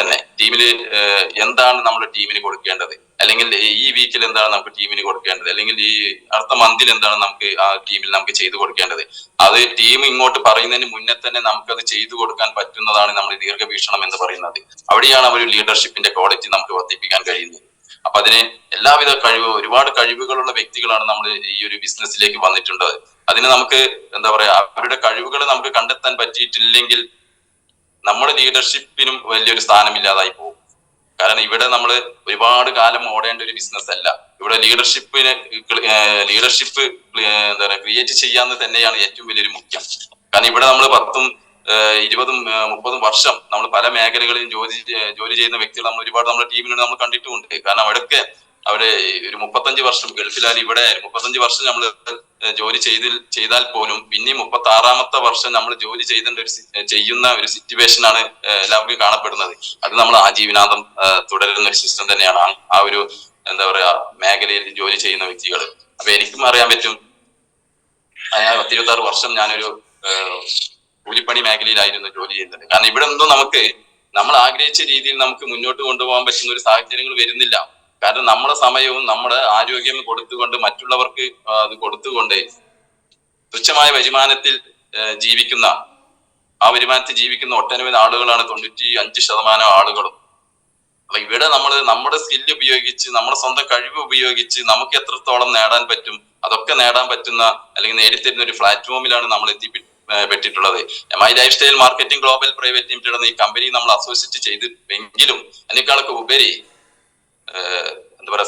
എന്താണ് നമ്മുടെ ടീമിന് കൊടുക്കേണ്ടത്, അല്ലെങ്കിൽ ഈ വീക്കിൽ എന്താണ് നമുക്ക് ടീമിന് കൊടുക്കേണ്ടത്, അല്ലെങ്കിൽ ഈ അടുത്ത മന്തിൽ എന്താണ് നമുക്ക് ആ ടീമിൽ നമുക്ക് ചെയ്തു കൊടുക്കേണ്ടത്, അത് ടീം ഇങ്ങോട്ട് പറയുന്നതിന് മുന്നേ തന്നെ നമുക്കത് ചെയ്തു കൊടുക്കാൻ പറ്റുന്നതാണ് നമ്മൾ ദീർഘവീക്ഷണം എന്ന് പറയുന്നത്. അവിടെയാണ് ഒരു ലീഡർഷിപ്പിന്റെ ക്വാളിറ്റി നമുക്ക് വർദ്ധിപ്പിക്കാൻ കഴിയുന്നത്. അപ്പൊ അതിന് എല്ലാവിധ ഒരുപാട് കഴിവുകളുള്ള വ്യക്തികളാണ് നമ്മൾ ഈ ഒരു ബിസിനസ്സിലേക്ക് വന്നിട്ടുള്ളത്. അതിന് നമുക്ക് അവരുടെ കഴിവുകൾ നമുക്ക് കണ്ടെത്താൻ പറ്റിയിട്ടില്ലെങ്കിൽ നമ്മുടെ ലീഡർഷിപ്പിനും വലിയൊരു സ്ഥാനമില്ലാതായി പോകും. കാരണം ഇവിടെ നമ്മൾ ഒരുപാട് കാലം ഓടേണ്ട ഒരു ബിസിനസ് അല്ല. ഇവിടെ ലീഡർഷിപ്പ് ക്രിയേറ്റ് ചെയ്യാന്ന് തന്നെയാണ് ഏറ്റവും വലിയൊരു മുഖ്യം. കാരണം ഇവിടെ നമ്മൾ 10, 20, 30 വർഷം നമ്മൾ പല മേഖലകളിലും ജോലി ചെയ്യുന്ന വ്യക്തികൾ നമ്മൾ ഒരുപാട് നമ്മുടെ ടീമിൽ നമ്മൾ കണ്ടിട്ടുമുണ്ട്. കാരണം അവിടെ ഒരു 35 വർഷം ഗൾഫിലായാലും ഇവിടെ 35 വർഷം നമ്മൾ ജോലി ചെയ്താൽ പോലും പിന്നെ 36ാമത്തെ വർഷം നമ്മൾ ജോലി ചെയ്യുന്ന ഒരു സിറ്റുവേഷൻ ആണ് എല്ലാവർക്കും കാണപ്പെടുന്നത്. അത് നമ്മൾ ആജീവനാന്തം തുടരുന്ന ഒരു സിസ്റ്റം തന്നെയാണ് ആ ഒരു മേഖലയിൽ ജോലി ചെയ്യുന്ന വ്യക്തികൾ. അപ്പൊ എനിക്കും അറിയാൻ പറ്റും, 26 വർഷം ഞാനൊരു കൂലിപ്പണി മേഖലയിലായിരുന്നു ജോലി ചെയ്യുന്നത്. കാരണം ഇവിടെ ഒന്നും നമ്മൾ ആഗ്രഹിച്ച രീതിയിൽ നമുക്ക് മുന്നോട്ട് കൊണ്ടുപോകാൻ പറ്റുന്ന ഒരു സാഹചര്യങ്ങൾ വരുന്നില്ല. കാരണം നമ്മുടെ സമയവും നമ്മുടെ ആരോഗ്യം കൊടുത്തുകൊണ്ട് മറ്റുള്ളവർക്ക് അത് കൊടുത്തുകൊണ്ട് തുച്ഛമായ വരുമാനത്തിൽ ജീവിക്കുന്ന ഒട്ടനവധി ആളുകളാണ് 95% ആളുകളും. അപ്പൊ ഇവിടെ നമ്മുടെ സ്കില്ല് ഉപയോഗിച്ച് നമ്മുടെ സ്വന്തം കഴിവ് ഉപയോഗിച്ച് നമുക്ക് എത്രത്തോളം നേടാൻ പറ്റും അതൊക്കെ നേടാൻ പറ്റുന്ന അല്ലെങ്കിൽ നേടിത്തരുന്ന ഒരു പ്ലാറ്റ്ഫോമിലാണ് നമ്മൾ എത്തിപ്പെട്ടിട്ടുള്ളത്. MI life style marketing global private limited എന്ന ഈ കമ്പനി നമ്മൾ അസോസിയേറ്റ് ചെയ്തെങ്കിലും അതിനേക്കാളൊക്കെ ഉപരി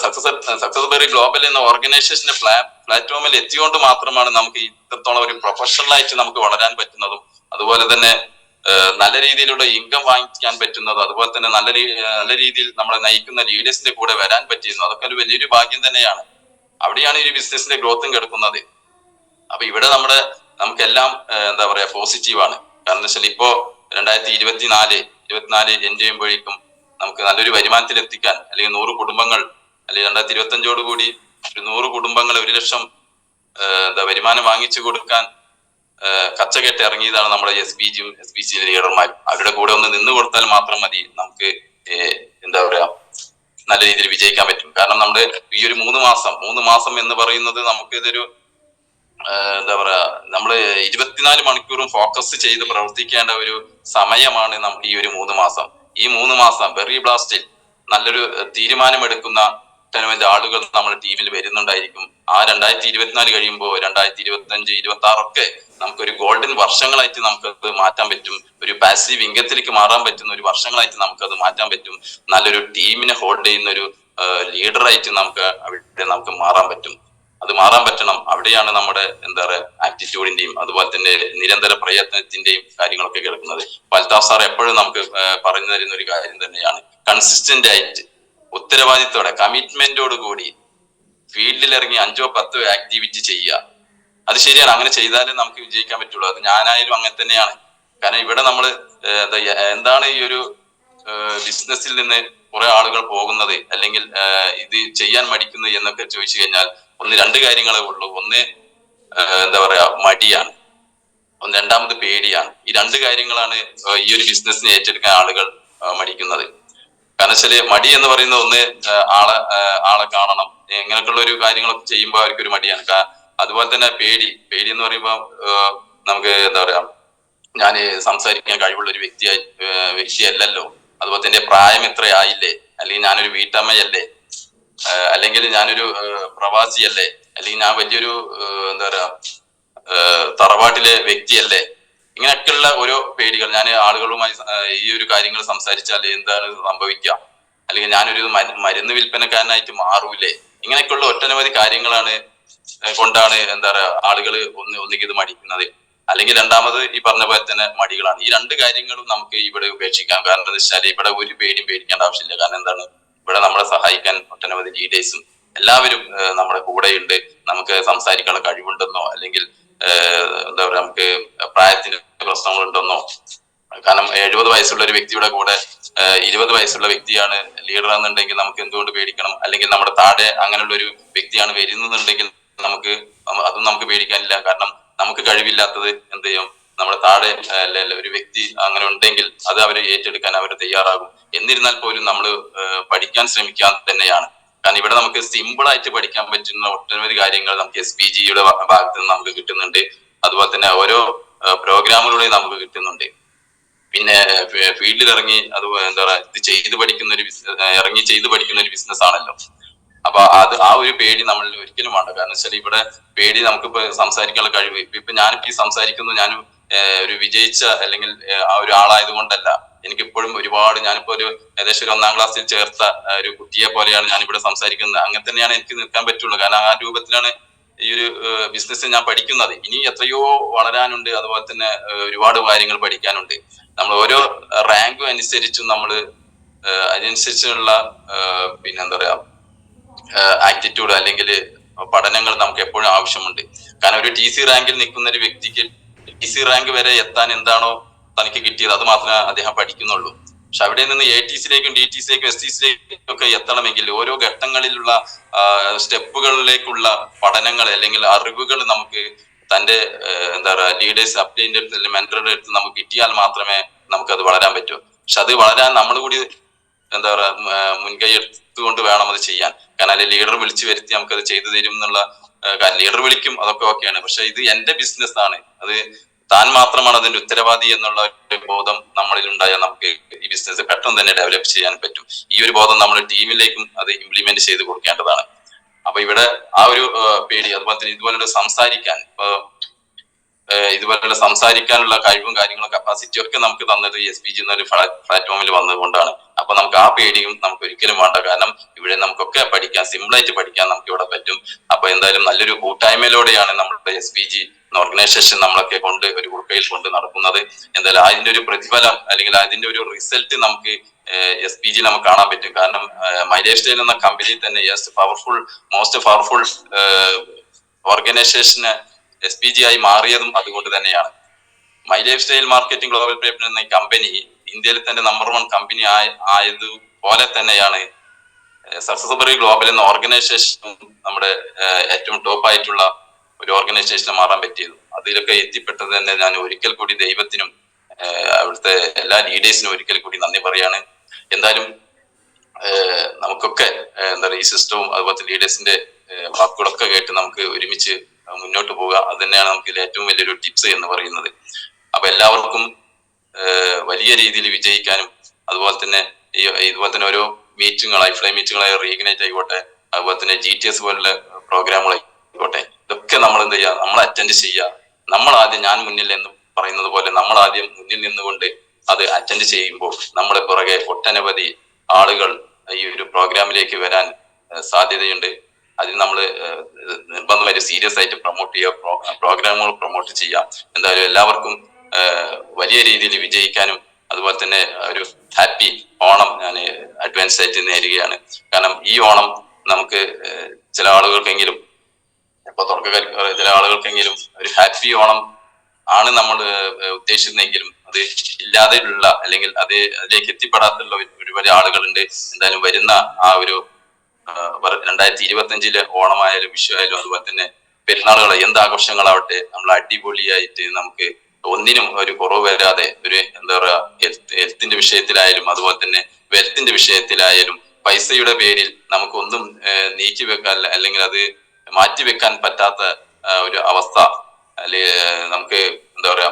സക്സസ് ബെറി ഗ്ലോബൽ എന്ന ഓർഗനൈസേഷന്റെ പ്ലാറ്റ്ഫോമിൽ എത്തിയോണ്ട് മാത്രമാണ് നമുക്ക് ഇത്രത്തോളം ഒരു പ്രൊഫഷണൽ ആയിട്ട് നമുക്ക് വളരാൻ പറ്റുന്നതും, അതുപോലെ തന്നെ നല്ല രീതിയിലുള്ള ഇൻകം വാങ്ങിക്കാൻ പറ്റുന്നതും, അതുപോലെ തന്നെ നല്ല രീതിയിൽ നമ്മളെ നയിക്കുന്ന ലീഡേഴ്സിന്റെ കൂടെ വരാൻ പറ്റിയിരുന്നു. അതൊക്കെ ഒരു വലിയൊരു ഭാഗ്യം തന്നെയാണ്. അവിടെയാണ് ഈ ബിസിനസിന്റെ ഗ്രോത്തും കിടക്കുന്നത്. അപ്പൊ ഇവിടെ നമുക്കെല്ലാം പോസിറ്റീവാണ്. കാരണം എന്താ വെച്ചാൽ ഇപ്പോ 2024 എൻഡ് ചെയ്യുമ്പോഴേക്കും നമുക്ക് നല്ലൊരു വരുമാനത്തിൽ എത്തിക്കാൻ അല്ലെങ്കിൽ 100 കുടുംബങ്ങൾ അല്ലെങ്കിൽ 2025 ഒരു 100 കുടുംബങ്ങളെ 1 ലക്ഷം വരുമാനം വാങ്ങിച്ചു കൊടുക്കാൻ കച്ചകെട്ട് ഇറങ്ങിയതാണ് നമ്മുടെ SPGയും SPC ലീഡർമാരും. അവരുടെ കൂടെ ഒന്ന് നിന്ന് കൊടുത്താൽ മാത്രം മതി നമുക്ക് എന്താ പറയാ നല്ല രീതിയിൽ വിജയിക്കാൻ പറ്റും. കാരണം നമ്മുടെ ഈ ഒരു 3 മാസം എന്ന് പറയുന്നത് നമുക്ക് ഇതൊരു എന്താ പറയാ നമ്മള് 24 മണിക്കൂറും ഫോക്കസ് ചെയ്ത് പ്രവർത്തിക്കേണ്ട ഒരു സമയമാണ് നമുക്ക് ഈ ഒരു 3 മാസം. ഈ 3 മാസം ബെറി ബ്ലാസ്റ്റിൽ നല്ലൊരു തീരുമാനമെടുക്കുന്ന ഒട്ടനവധി ആളുകൾ നമ്മുടെ ടീമിൽ വരുന്നുണ്ടായിരിക്കും. ആ 2024 കഴിയുമ്പോൾ 2025, 26 ഒക്കെ നമുക്കൊരു ഗോൾഡൻ വർഷങ്ങളായിട്ട് നമുക്കത് മാറ്റാൻ പറ്റും. ഒരു പാസീവ് ഇൻകത്തിലേക്ക് മാറാൻ പറ്റുന്ന ഒരു വർഷങ്ങളായിട്ട് നമുക്കത് മാറ്റാൻ പറ്റും. നല്ലൊരു ടീമിനെ ഹോൾഡ് ചെയ്യുന്ന ഒരു ലീഡറായിട്ട് നമുക്ക് മാറാൻ പറ്റും. അത് മാറാൻ പറ്റണം. അവിടെയാണ് നമ്മുടെ എന്താ പറയുക ആപ്റ്റിറ്റ്യൂഡിന്റെയും അതുപോലെ തന്നെ നിരന്തര പ്രയത്നത്തിന്റെയും കാര്യങ്ങളൊക്കെ കേൾക്കുന്നത്. അൽത്താഫ് സാർ എപ്പോഴും നമുക്ക് പറഞ്ഞു തരുന്ന ഒരു കാര്യം തന്നെയാണ്, കൺസിസ്റ്റന്റ് ആയിട്ട് ഉത്തരവാദിത്തോടെ കമ്മിറ്റ്മെന്റോട് കൂടി ഫീൽഡിൽ ഇറങ്ങി 5 or 10 ആക്ടിവിറ്റി ചെയ്യുക. അത് ശരിയാണ്, അങ്ങനെ ചെയ്താലേ നമുക്ക് വിജയിക്കാൻ പറ്റുള്ളൂ. അത് ഞാനായാലും അങ്ങനെ തന്നെയാണ്. കാരണം ഇവിടെ നമ്മൾ എന്താണ് ഈ ഒരു ബിസിനസ്സിൽ നിന്ന് കുറെ ആളുകൾ പോകുന്നത് അല്ലെങ്കിൽ ഇത് ചെയ്യാൻ മടിക്കുന്നത് എന്നൊക്കെ ചോദിച്ചു കഴിഞ്ഞാൽ 1-2 കാര്യങ്ങളേ ഉള്ളൂ. ഒന്ന് എന്താ പറയാ മടിയാണ്, രണ്ടാമത് പേടിയാണ്. ഈ 2 കാര്യങ്ങളാണ് ഈ ഒരു ബിസിനസ്സിനെ ഏറ്റെടുക്കാൻ ആളുകൾ മടിക്കുന്നത്. കാരണം വെച്ചാല് മടി എന്ന് പറയുന്നത് ഒന്ന് ആളെ കാണണം, ഇങ്ങനെയൊക്കെയുള്ള ഒരു കാര്യങ്ങളൊക്കെ ചെയ്യുമ്പോൾ അവർക്കൊരു മടിയാണ്. അതുപോലെ തന്നെ പേടി എന്ന് പറയുമ്പോൾ നമുക്ക് എന്താ പറയാ ഞാൻ സംസാരിക്കാൻ കഴിവുള്ള ഒരു വ്യക്തിയല്ലല്ലോ, അതുപോലെ തന്നെ പ്രായം ഇത്രയായില്ലേ, അല്ലെങ്കിൽ ഞാനൊരു വീട്ടമ്മയല്ലേ, അല്ലെങ്കിൽ ഞാനൊരു പ്രവാസിയല്ലേ, അല്ലെങ്കിൽ ഞാൻ വലിയൊരു എന്താ പറയാ തറവാട്ടിലെ വ്യക്തിയല്ലേ, ഇങ്ങനെയൊക്കെയുള്ള ഓരോ പേടികൾ. ഞാൻ ആളുകളുമായി ഈ ഒരു കാര്യങ്ങൾ സംസാരിച്ചാൽ എന്താണ് സംഭവിക്കുക, അല്ലെങ്കിൽ ഞാനൊരു മരുന്ന് വിൽപ്പനക്കാരനായിട്ട് മാറൂലേ, ഇങ്ങനെയൊക്കെയുള്ള ഒട്ടനവധി കാര്യങ്ങളാണ് കൊണ്ടാണ് എന്താ പറയാ ആളുകൾ ഒന്നുകിൽ ഇത് മടിക്കുന്നത്, അല്ലെങ്കിൽ രണ്ടാമത് ഈ പറഞ്ഞ പോലെ തന്നെ മടികളാണ്. ഈ 2 കാര്യങ്ങളും നമുക്ക് ഇവിടെ ഉപേക്ഷിക്കാം. കാരണം എന്താ വെച്ചാൽ ഇവിടെ ഒരു പേടിയും പേടിക്കേണ്ട ആവശ്യമില്ല. കാരണം എന്താണ്, ഇവിടെ നമ്മളെ സഹായിക്കാൻ ഒട്ടനവധി ലീഡേഴ്സും എല്ലാവരും നമ്മുടെ കൂടെയുണ്ട്. നമുക്ക് സംസാരിക്കാനുള്ള കഴിവുണ്ടെന്നോ അല്ലെങ്കിൽ എന്താ പറയാ നമുക്ക് പ്രായത്തിന് പ്രശ്നങ്ങളുണ്ടെന്നോ, കാരണം 70 വയസ്സുള്ള ഒരു വ്യക്തിയുടെ കൂടെ 20 വയസ്സുള്ള വ്യക്തിയാണ് ലീഡർ എന്നുണ്ടെങ്കിൽ നമുക്ക് എന്തുകൊണ്ട് പേടിക്കണം? അല്ലെങ്കിൽ നമ്മുടെ താഴെ അങ്ങനെയുള്ള ഒരു വ്യക്തിയാണ് വരുന്നുണ്ടെങ്കിൽ അതും നമുക്ക് പേടിക്കാനില്ല. കാരണം നമുക്ക് കഴിവില്ലാത്തത് എന്ത് ചെയ്യും, നമ്മുടെ താഴെ ഒരു വ്യക്തി അങ്ങനെ ഉണ്ടെങ്കിൽ അത് അവരെ ഏറ്റെടുക്കാൻ അവർ തയ്യാറാകും. എന്നിരുന്നാൽ പോലും നമ്മൾ പഠിക്കാൻ ശ്രമിക്കാൻ തന്നെയാണ്. കാരണം ഇവിടെ നമുക്ക് സിമ്പിൾ ആയിട്ട് പഠിക്കാൻ പറ്റുന്ന ഒട്ടനവധി കാര്യങ്ങൾ നമുക്ക് SPGയുടെ ഭാഗത്ത് നിന്ന് നമുക്ക് കിട്ടുന്നുണ്ട്. അതുപോലെ തന്നെ ഓരോ പ്രോഗ്രാമുകളിലൂടെ നമുക്ക് കിട്ടുന്നുണ്ട്. പിന്നെ ഫീൽഡിൽ ഇറങ്ങി എന്താ പറയാ ഇത് ചെയ്ത് പഠിക്കുന്ന ഒരു ബിസിനസ് ആണല്ലോ. അപ്പൊ ആ ഒരു പേടി നമ്മളിൽ ഒരിക്കലും വേണ്ട. കാരണം വെച്ചാൽ ഇവിടെ പേടി നമുക്കിപ്പോ സംസാരിക്കാനുള്ള കഴിവ്, ഇപ്പൊ ഞാനിപ്പോ ഈ സംസാരിക്കുന്നു, ഞാനും ഒരു വിജയിച്ച അല്ലെങ്കിൽ ആ ഒരു ആളായത് കൊണ്ടല്ല. എനിക്കിപ്പോഴും ഒരുപാട്, ഞാനിപ്പോ ഏകദേശം ഒരു 1ാം ക്ലാസ്സിൽ ചേർത്ത ഒരു കുട്ടിയെ പോലെയാണ് ഞാനിവിടെ സംസാരിക്കുന്നത്. അങ്ങനെ തന്നെയാണ് എനിക്ക് നിൽക്കാൻ പറ്റുള്ളൂ. കാരണം ആ രൂപത്തിലാണ് ഈ ഒരു ബിസിനസ് ഞാൻ പഠിക്കുന്നത്. ഇനി എത്രയോ വളരാനുണ്ട്, അതുപോലെ തന്നെ ഒരുപാട് കാര്യങ്ങൾ പഠിക്കാനുണ്ട്. നമ്മൾ ഓരോ റാങ്കും അനുസരിച്ചും നമ്മൾ അതിനനുസരിച്ചുള്ള പിന്നെന്താ പറയാ ആറ്റിറ്റ്യൂഡ് അല്ലെങ്കിൽ പഠനങ്ങൾ നമുക്ക് എപ്പോഴും ആവശ്യമുണ്ട്. കാരണം ഒരു TC റാങ്കിൽ നിൽക്കുന്ന ഒരു വ്യക്തിക്ക് TC റാങ്ക് വരെ എത്താൻ എന്താണോ തനിക്ക് കിട്ടിയത് അത് മാത്രമേ അദ്ദേഹം പഠിക്കുന്നുള്ളൂ. പക്ഷെ അവിടെ നിന്ന് ATCയിലേക്കും DTCയിലേക്കും STCയിലേക്കും ഒക്കെ എത്തണമെങ്കിൽ ഓരോ ഘട്ടങ്ങളിലുള്ള സ്റ്റെപ്പുകളിലേക്കുള്ള പഠനങ്ങൾ അല്ലെങ്കിൽ അറിവുകൾ നമുക്ക് തന്റെ എന്താ പറയുക ലീഡേഴ്സ് അപ്ലൈൻ്റെ അടുത്ത് മെന്ററുടെ അടുത്ത് നമുക്ക് കിട്ടിയാൽ മാത്രമേ നമുക്കത് വളരാൻ പറ്റൂ. പക്ഷെ അത് വളരാൻ നമ്മൾ കൂടി എന്താ പറയാ മുൻകൈ എടുത്തുകൊണ്ട് വേണം അത് ചെയ്യാൻ. കാരണം അല്ലെങ്കിൽ ലീഡർ വിളിച്ചു വരുത്തി നമുക്കത് ചെയ്തു തരും എന്നുള്ള ലീഡർ വിളിക്കും, അതൊക്കെ ഓക്കെയാണ്. പക്ഷെ ഇത് എന്റെ ബിസിനസ് ആണ്, അത് താൻ മാത്രമാണ് അതിന്റെ ഉത്തരവാദി എന്നുള്ള ഒരു ബോധം നമ്മളിൽ ഉണ്ടായാൽ നമുക്ക് ഈ ബിസിനസ് പെട്ടെന്ന് തന്നെ ഡെവലപ്പ് ചെയ്യാൻ പറ്റും. ഈ ഒരു ബോധം നമ്മുടെ ടീമിലേക്കും അത് ഇംപ്ലിമെന്റ് ചെയ്ത് കൊടുക്കേണ്ടതാണ്. അപ്പൊ ഇവിടെ ആ ഒരു പേടി, അതുപോലെ തന്നെ ഇതുപോലുള്ള സംസാരിക്കാനുള്ള കഴിവും കാര്യങ്ങളും കപ്പാസിറ്റിയും ഒക്കെ നമുക്ക് തന്നത് SPG എന്നൊരു പ്ലാറ്റ്ഫോമിൽ വന്നതുകൊണ്ടാണ്. അപ്പൊ നമുക്ക് ആ പേടിയും നമുക്ക് ഒരിക്കലും വേണ്ട. കാരണം ഇവിടെ നമുക്കൊക്കെ പഠിക്കാൻ, സിമ്പിളായിട്ട് പഠിക്കാൻ നമുക്ക് ഇവിടെ പറ്റും. അപ്പൊ എന്തായാലും നല്ലൊരു കൂട്ടായ്മയിലൂടെയാണ് നമ്മുടെ SPG ഓർഗനൈസേഷൻ നമ്മളൊക്കെ ഒരു ഉൾക്കയിൽ കൊണ്ട് നടക്കുന്നത്. എന്തായാലും അതിന്റെ ഒരു പ്രതിഫലം അല്ലെങ്കിൽ അതിന്റെ ഒരു റിസൾട്ട് നമുക്ക് SPG നമുക്ക് കാണാൻ പറ്റും. കാരണം മൈ ലൈഫ് സ്റ്റൈൽ എന്ന കമ്പനിയിൽ തന്നെ മോസ്റ്റ് പവർഫുൾ ഓർഗനൈസേഷന് SPG ആയി മാറിയതും അതുകൊണ്ട് തന്നെയാണ്. My life style marketing global platform എന്ന കമ്പനി ഇന്ത്യയിൽ തന്നെ നമ്പർ 1 കമ്പനി ആയതുപോലെ തന്നെയാണ് സക്സസ്ബറി ഗ്ലോബൽ എന്ന ഓർഗനൈസേഷൻ നമ്മുടെ ഏറ്റവും ടോപ്പ് ആയിട്ടുള്ള ഒരു ഓർഗനൈസേഷനിൽ മാറാൻ പറ്റിയത്. അതിലൊക്കെ എത്തിപ്പെട്ടത് തന്നെ ഞാൻ ഒരിക്കൽ കൂടി ദൈവത്തിനും അവിടുത്തെ എല്ലാ ലീഡേഴ്സിനും ഒരിക്കൽ കൂടി നന്ദി പറയാണ്. എന്തായാലും നമുക്കൊക്കെ എന്താ പറയുക, ഈ സിസ്റ്റവും അതുപോലത്തെ ലീഡേഴ്സിന്റെ വാക്കുകളൊക്കെ കേട്ട് നമുക്ക് ഒരുമിച്ച് മുന്നോട്ട് പോവുക. അത് തന്നെയാണ് നമുക്ക് ഏറ്റവും വലിയൊരു ടിപ്സ് എന്ന് പറയുന്നത്. അപ്പൊ എല്ലാവർക്കും വലിയ രീതിയിൽ വിജയിക്കാനും അതുപോലെ തന്നെ ഇതുപോലെ തന്നെ ഓരോ മീറ്റിങ്ങുകളായി ഫ്ലൈ മീറ്റിങ്ങുകളായി റീഇഗ്നൈറ്റ് ആയിക്കോട്ടെ, അതുപോലെ തന്നെ GTS പോലുള്ള പ്രോഗ്രാമുകളായിക്കോട്ടെ, ഇതൊക്കെ നമ്മൾ എന്ത് ചെയ്യുക, നമ്മൾ അറ്റൻഡ് ചെയ്യുക. നമ്മൾ ആദ്യം ഞാൻ മുന്നിൽ എന്ന് പറയുന്നത് പോലെ നമ്മൾ ആദ്യം മുന്നിൽ നിന്നുകൊണ്ട് അത് അറ്റൻഡ് ചെയ്യുമ്പോൾ നമ്മുടെ പുറകെ ഒട്ടനവധി ആളുകൾ ഈ ഒരു പ്രോഗ്രാമിലേക്ക് വരാൻ സാധ്യതയുണ്ട്. അതിൽ നമ്മൾ നിർബന്ധമായിട്ട് സീരിയസ് ആയിട്ട് പ്രൊമോട്ട് ചെയ്യുക, പ്രോഗ്രാമുകൾ പ്രൊമോട്ട് ചെയ്യുക. എന്തായാലും എല്ലാവർക്കും വലിയ രീതിയിൽ വിജയിക്കാനും അതുപോലെ തന്നെ ഒരു ഹാപ്പി ഓണം ഞാൻ അഡ്വാൻസ് ആയിട്ട് നേരുകയാണ്. കാരണം ഈ ഓണം നമുക്ക് ചില ആളുകൾക്കെങ്കിലും, ഇപ്പൊ തുടക്കക്കാർ ചില ആളുകൾക്കെങ്കിലും ഒരു ഹാപ്പി ഓണം ആണ് നമ്മൾ ഉദ്ദേശിക്കുന്നതെങ്കിലും അത് ഇല്ലാതെയുള്ള അല്ലെങ്കിൽ അതിലേക്ക് എത്തിപ്പെടാത്തുള്ള ഒരുപാട് ആളുകളുണ്ട്. എന്തായാലും വരുന്ന ആ ഒരു 2025 ഓണമായാലും വിഷു ആയാലും അതുപോലെ തന്നെ പെരുന്നാളുകൾ എന്താഘോഷങ്ങളാവട്ടെ നമ്മൾ അടിപൊളിയായിട്ട് നമുക്ക് ഒന്നിനും ഒരു കുറവ് വരാതെ ഒരു എന്താ പറയാ ഹെൽത്തിന്റെ വിഷയത്തിലായാലും അതുപോലെ തന്നെ വെൽത്തിന്റെ വിഷയത്തിലായാലും പൈസയുടെ പേരിൽ നമുക്കൊന്നും നീക്കി വെക്കാൻ അല്ലെങ്കിൽ അത് മാറ്റിവെക്കാൻ പറ്റാത്ത ഒരു അവസ്ഥ, അല്ലെ നമുക്ക് എന്താ പറയാ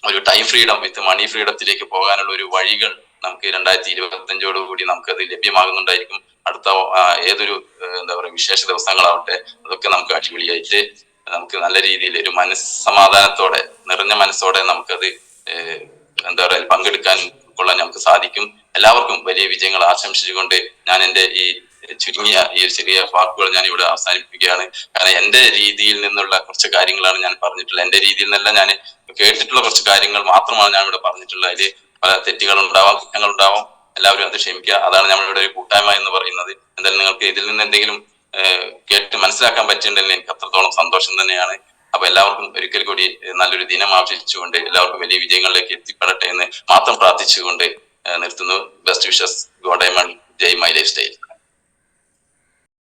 ഒരു ടൈം ഫ്രീഡം വിത്ത് മണി ഫ്രീഡത്തിലേക്ക് പോകാനുള്ള ഒരു വഴികൾ നമുക്ക് 2025 കൂടി നമുക്കത് ലഭ്യമാകുന്നുണ്ടായിരിക്കും. അടുത്ത ഏതൊരു എന്താ പറയുക വിശേഷ ദിവസങ്ങളാവട്ടെ അതൊക്കെ നമുക്ക് അടിപൊളിയായിട്ട് നമുക്ക് നല്ല രീതിയിൽ ഒരു മനസ്സമാധാനത്തോടെ നിറഞ്ഞ മനസ്സോടെ നമുക്കത് എന്താ പറയുക പങ്കെടുക്കാൻ കൊള്ളാൻ നമുക്ക് സാധിക്കും. എല്ലാവർക്കും വലിയ വിജയങ്ങൾ ആശംസിച്ചുകൊണ്ട് ഞാൻ എൻ്റെ ഈ ചുരുങ്ങിയ ഈ ഒരു ചെറിയ വാക്കുകൾ ഞാൻ ഇവിടെ അവസാനിപ്പിക്കുകയാണ്. കാരണം എൻ്റെ രീതിയിൽ നിന്നുള്ള കുറച്ച് കാര്യങ്ങളാണ് ഞാൻ പറഞ്ഞിട്ടുള്ളത്. എൻ്റെ രീതിയിൽ നിന്നല്ല, ഞാൻ കേട്ടിട്ടുള്ള കുറച്ച് കാര്യങ്ങൾ മാത്രമാണ് ഞാൻ ഇവിടെ പറഞ്ഞിട്ടുള്ളത്. അതിൽ പല തെറ്റുകളുണ്ടാവാം, കുറ്റങ്ങളുണ്ടാവാം. എല്ലാവരും അത് ക്ഷമിക്കുക. അതാണ് നമ്മളിവിടെ ഒരു കൂട്ടായ്മ എന്ന് പറയുന്നത്. എന്തായാലും നിങ്ങൾക്ക് ഇതിൽ നിന്ന് എന്തെങ്കിലും കേട്ട് മനസ്സിലാക്കാൻ പറ്റിയിട്ടുണ്ടെങ്കിൽ എനിക്ക് അത്രത്തോളം സന്തോഷം തന്നെയാണ്. അപ്പൊ എല്ലാവർക്കും ഒരിക്കൽ കൂടി നല്ലൊരു ദിനം ആശംസിച്ചുകൊണ്ട് എല്ലാവർക്കും വലിയ വിജയങ്ങളിലേക്ക് എത്തിപ്പെടട്ടെ എന്ന് മാത്രം പ്രാർത്ഥിച്ചുകൊണ്ട് നിർത്തുന്നു. ബെസ്റ്റ് വിഷസ്, ഗോഡ് ഡയമണ്ട്, ജയ് മൈ ലൈഫ് സ്റ്റൈൽ.